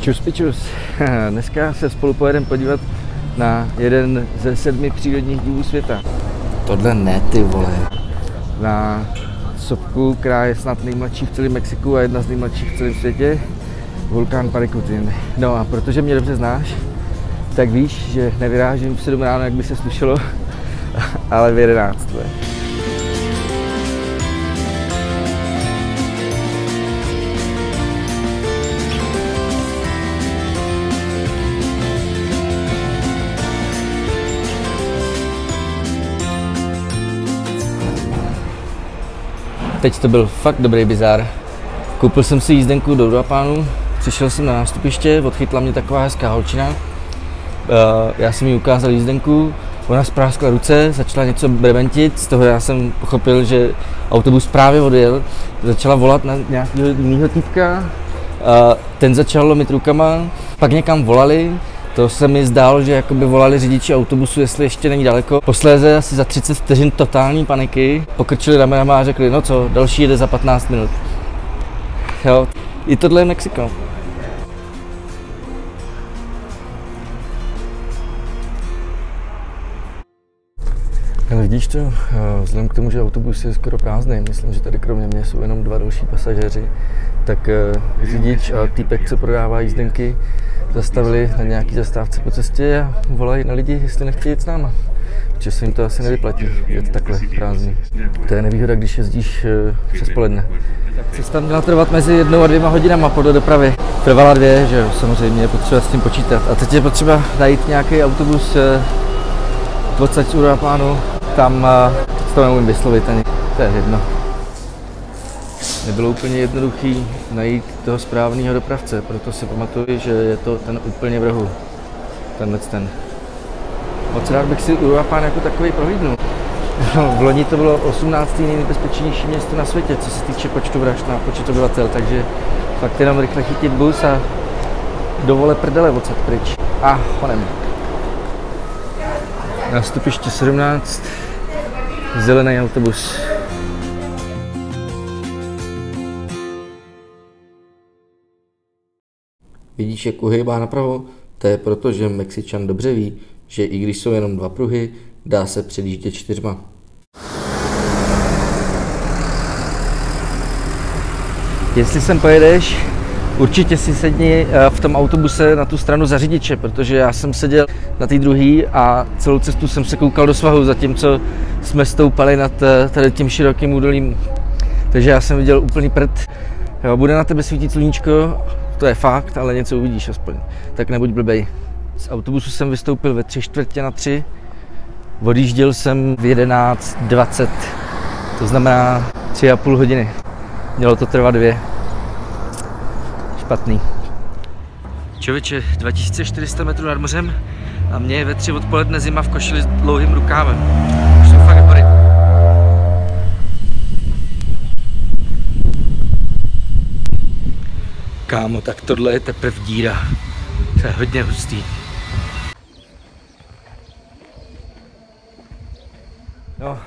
Čus pičus, dneska se spolu pojedeme podívat na jeden ze 7 přírodních divů světa. Tohle ne, ty vole. Na sopku, která je snad nejmladší v celém Mexiku a jedna z nejmladších v celém světě, vulkán Paricutin. No a protože mě dobře znáš, tak víš, že nevyrážím v 7 ráno, jak by se slušelo, ale v 11. Teď to byl fakt dobrý bizár. Koupil jsem si jízdenku do Uruapánu, přišel jsem na nástupiště, odchytla mě taková hezká holčina. Já jsem jí ukázal jízdenku, ona spráskla ruce, začala něco brebentit, z toho já jsem pochopil, že autobus právě odjel. Začala volat na nějakého jiného týpka, ten začal lomit rukama, pak někam volali. To se mi zdálo, že jakoby volali řidiči autobusu, jestli ještě není daleko. Posléze asi za 30 vteřin totální paniky pokrčili ramenama a řekli, no co, další jede za 15 minut. Jo, i tohle je Mexiko. Ale vidíš to, vzhledem k tomu, že autobus je skoro prázdný, myslím, že tady kromě mě jsou jenom 2 další pasažéři, tak řidič a týpek, co prodává jízdenky, zastavili na nějaký zastávce po cestě a volají na lidi, jestli nechtějí jít s náma. Protože se jim to asi nevyplatí, jet takhle prázdný. To je nevýhoda, když jezdíš přes poledne. Cesta měla trvat mezi 1 a 2 hodinama podle dopravy. Trvala 2, že jo, samozřejmě je potřeba s tím počítat. A teď je potřeba najít nějaký autobus odsaď z Uruapánu, tam to neumím vyslovit ani, to je jedno. Nebylo úplně jednoduchý najít toho správného dopravce, proto si pamatuju, že je to ten úplně v rohu, tenhle ten. Moc rád bych si Uruapán jako takový prohlídnul. V loni to bylo 18. nejnebezpečnější město na světě, co se týče počtu vražd na počet obyvatel, takže fakt jenom rychle chytit bus a dovole prdele odsad pryč. A honem. Nástupiště 17, zelený autobus. Vidíš, jak uhejbá napravo? To je proto, že Mexičan dobře ví, že i když jsou jenom 2 pruhy, dá se předjíždět 4. Jestli sem pojedeš, určitě si sedni v tom autobuse na tu stranu za řidiče, protože já jsem seděl na té druhé a celou cestu jsem se koukal do svahu, zatímco jsme stoupali nad tady tím širokým údolím. Takže já jsem viděl úplný prd. Jo, bude na tebe svítit sluníčko, to je fakt, ale něco uvidíš aspoň. Tak nebuď blbej. Z autobusu jsem vystoupil ve 3/4 odjížděl jsem v 11:20, to znamená 3,5 hodiny. Mělo to trvat 2. Špatný. Člověče, 2400 metrů nad mořem a mě je ve 3 odpoledne zima v košili s dlouhým rukávem. Už jsou fakt hory. Kámo, tak tohle je teprve díra. To je hodně hustý. No,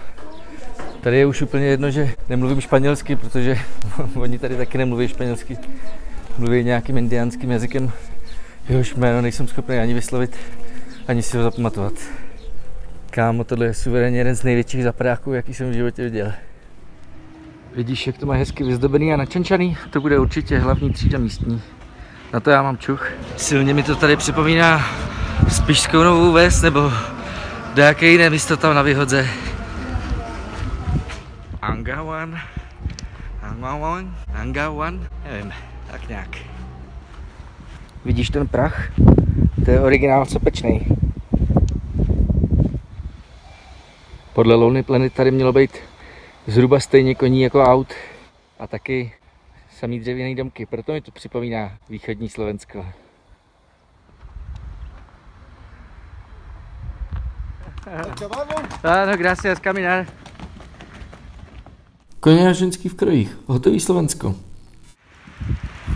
tady je už úplně jedno, že nemluvím španělsky, protože oni tady taky nemluví španělsky. Mluví nějakým indiánským jazykem, jehož jméno nejsem schopný ani vyslovit, ani si ho zapamatovat. Kámo, tohle je suverénně jeden z největších zapadáků, jaký jsem v životě viděl. Vidíš, jak to má hezky vyzdobený a načančaný? To bude určitě hlavní třída místní. Na to já mám čuch. Silně mi to tady připomíná Spišskou Novou Ves, nebo do jaké jiné místo tam na výhodze. Angawan, nevím, tak nějak. Vidíš ten prach? To je originál sopečnej. Podle Lonely Planet tady mělo být zhruba stejně koní jako aut a taky samý dřevěný domky, proto mi to připomíná východní Slovensko. No, gracias, caminar. Koně a ženský v krojích, hotový Slovensko.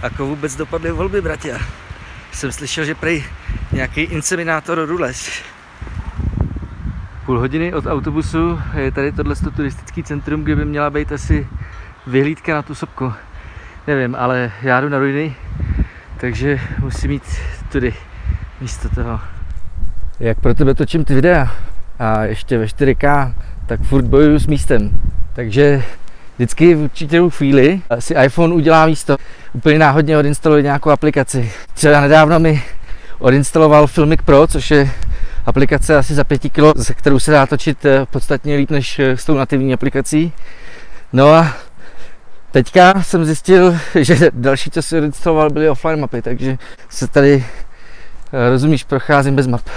Ako vůbec dopadly volby, bratia? Jsem slyšel, že prej nějaký inseminátor rules. Půl hodiny od autobusu je tady tohleto turistický centrum, kde by měla být asi vyhlídka na tu sopku. Nevím, ale já jdu na ruiny takže musím jít tudy místo toho. Jak pro tebe točím ty videa a ještě ve 4K, tak furt bojuju s místem. Takže vždycky v určitou chvíli si iPhone udělá místo. Úplně náhodně odinstaluje nějakou aplikaci. Třeba nedávno mi odinstaloval Filmic Pro, což je aplikace asi za 5 kg, se kterou se dá točit podstatně líp než s tou nativní aplikací. No a teďka jsem zjistil, že další, co si odinstaloval, byly offline mapy, takže se tady, rozumíš, procházím bez map.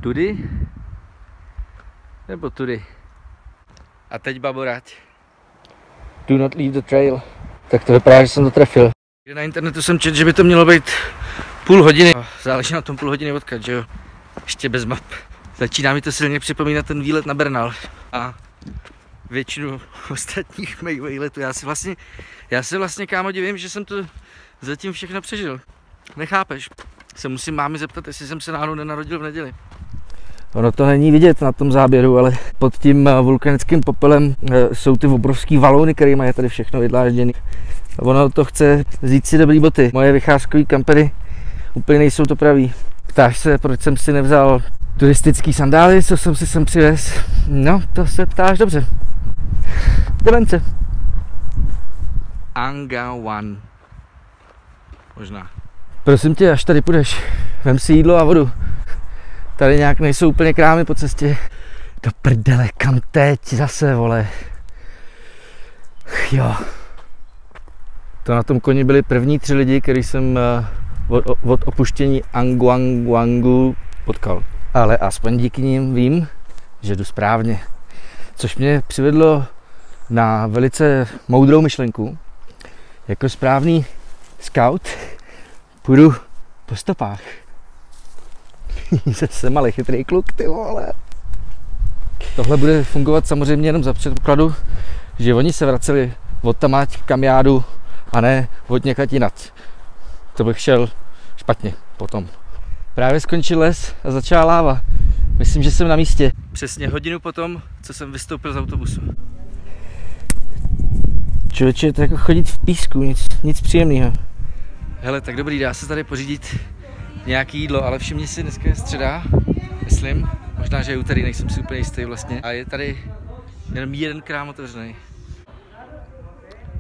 Tudy? Nebo tudy? A teď baborať. Do not leave the trail. Tak to vypadá, že jsem to trefil. Na internetu jsem četl, že by to mělo být půl hodiny. Záleží na tom půl hodiny odkud, že jo? Ještě bez map. Začíná mi to silně připomínat ten výlet na Bernal. A většinu ostatních mých výletů. Já si vlastně kámo divím, že jsem to zatím všechno přežil. Nechápeš? Se musím mámy zeptat, jestli jsem se náhodou nenarodil v neděli. Ono to není vidět na tom záběru, ale pod tím vulkanickým popelem jsou ty obrovský valony, které mají tady všechno vydlážděný. Ono to chce vzít si dobrý boty. Moje vycházkové kampery úplně nejsou to pravý. Ptáš se, proč jsem si nevzal turistický sandály, co jsem si sem přivez? No, to se ptáš dobře. Demence. Angawan. Možná. Prosím tě, až tady půjdeš, vem si jídlo a vodu. Tady nějak nejsou úplně krámy po cestě. Do prdele, kam teď zase, vole. Jo. To na tom koni byli první 3 lidi, který jsem od opuštění Anguanguangu potkal. Ale aspoň díky nim vím, že jdu správně. Což mě přivedlo na velice moudrou myšlenku. Jako správný scout půjdu po stopách. Jsem ale chytrý kluk, ty vole. Tohle bude fungovat samozřejmě jenom za předpokladu, že oni se vraceli od tamať kam jádu a ne od někať jinat. To bych šel špatně potom. Právě skončil les a začala láva. Myslím, že jsem na místě. Přesně hodinu potom, co jsem vystoupil z autobusu. Člověče, to jako chodit v písku, nic příjemného. Hele, tak dobrý, dá se tady pořídit nějaký jídlo, ale všimni si, dneska je středa, myslím. Možná, že je úterý, nejsem si úplně jistý vlastně. A je tady jenom jeden krám otevřený.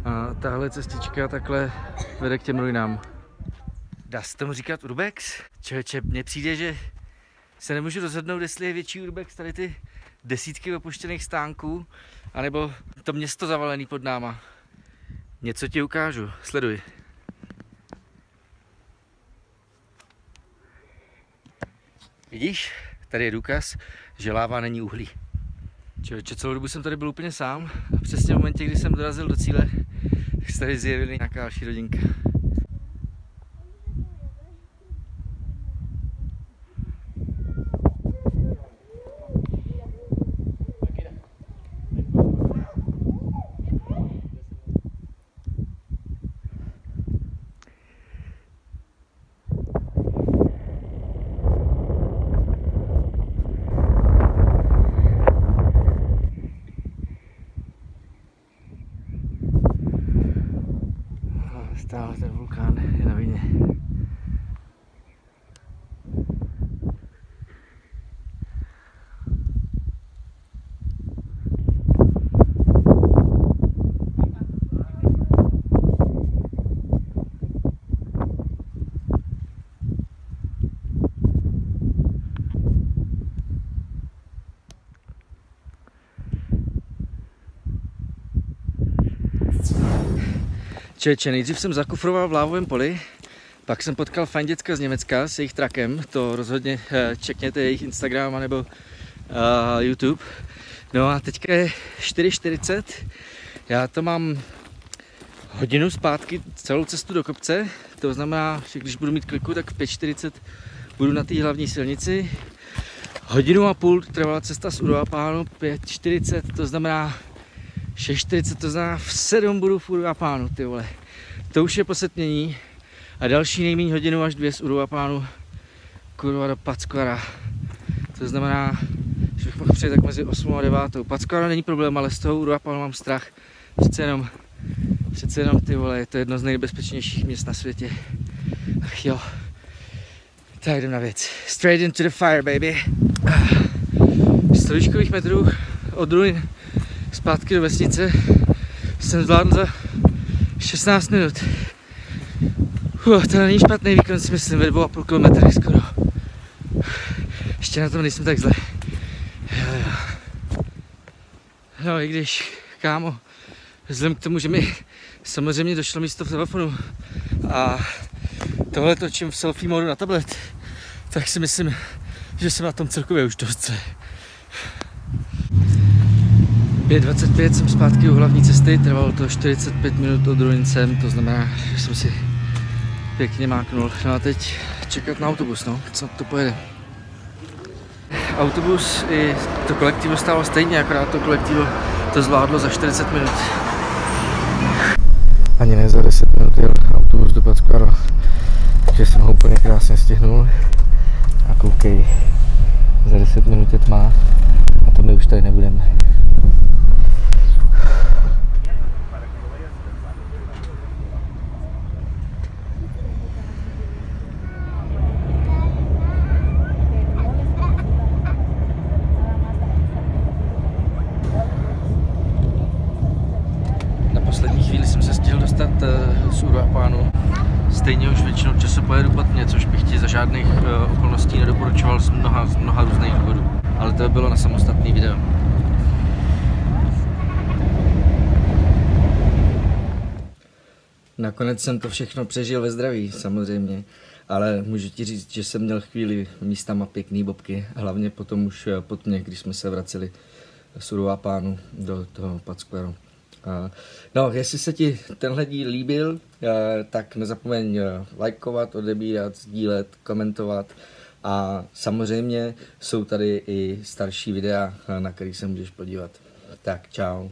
A tahle cestička takhle vede k těm ruinám. Dá se tomu říkat urbex? Člověče, mně přijde, že se nemůžu rozhodnout, jestli je větší urbex tady ty desítky opuštěných stánků, anebo to město zavalený pod náma. Něco ti ukážu, sleduj. Vidíš? Tady je důkaz, že láva není uhlí. Člověče, celou dobu jsem tady byl úplně sám a přesně v momentě, kdy jsem dorazil do cíle, tak se tady zjevily nějaká další rodinka. Stále ten vulkán je na vině. Čeče, nejdřív jsem zakufroval v lávovém poli, pak jsem potkal fajn děcka z Německa s jejich trakem, to rozhodně čekněte jejich Instagram nebo YouTube. No a teďka je 4:40, já to mám hodinu zpátky celou cestu do kopce, to znamená, že když budu mít kliku, tak v 5:40 budu na té hlavní silnici. 1,5 hodiny trvala cesta z Uruapánu, 5:40, to znamená 6:40, to znamená v 7 budu v Uruapánu, ty vole. To už je posetmění a další nejméně 1 hodinu až 2 z Uruapánu, kurva do Pátzkuara. To znamená, že bych mohl přijet tak mezi 8 a 9. Pátzcuaro není problém, ale z toho Uruapalu mám strach. Přece jenom ty vole, je to jedno z nejbezpečnějších měst na světě. Ach jo. Tak jdem na věc. Straight into the fire, baby. 100 výškových metrů od ruin zpátky do vesnice jsem zvládl za 16 minut. To není špatný výkon, si myslím, ve 2,5 km skoro. Ještě na tom nejsem tak zle. Jo. No i když, kámo, vzhledem k tomu, že mi samozřejmě došlo místo v telefonu a tohle točím v selfie modu na tablet, tak si myslím, že jsem na tom celkově už dost zle. 5:25 jsem zpátky u hlavní cesty, trvalo to 45 minut od Ruincem, to znamená, že jsem si pěkně máknul. No a teď čekat na autobus, no, co to pojede. Autobus i to kolektivo stálo stejně, akorát to kolektivo to zvládlo za 40 minut. Ani ne za 10 minut jel autobus do Pátzcuaro, takže jsem ho úplně krásně stihnul. A koukej, za 10 minut je tma a to my už tady nebudeme. Na poslední chvíli jsem se stihl dostat z Uruapanu. Stejně už většinou času pojedu pod mě, což bych ti za žádných okolností nedoporučoval z mnoha různých důvodů. Ale to bylo na samostatný video. Nakonec jsem to všechno přežil ve zdraví, samozřejmě. Ale můžu ti říct, že jsem měl chvíli místama pěkný bobky. Hlavně potom už pod mě, když jsme se vraceli z Uruapanu do toho Pátzcuaro. No, jestli se ti tenhle díl líbil, tak nezapomeň lajkovat, odebírat, sdílet, komentovat a samozřejmě jsou tady i starší videa, na který se můžeš podívat. Tak čau.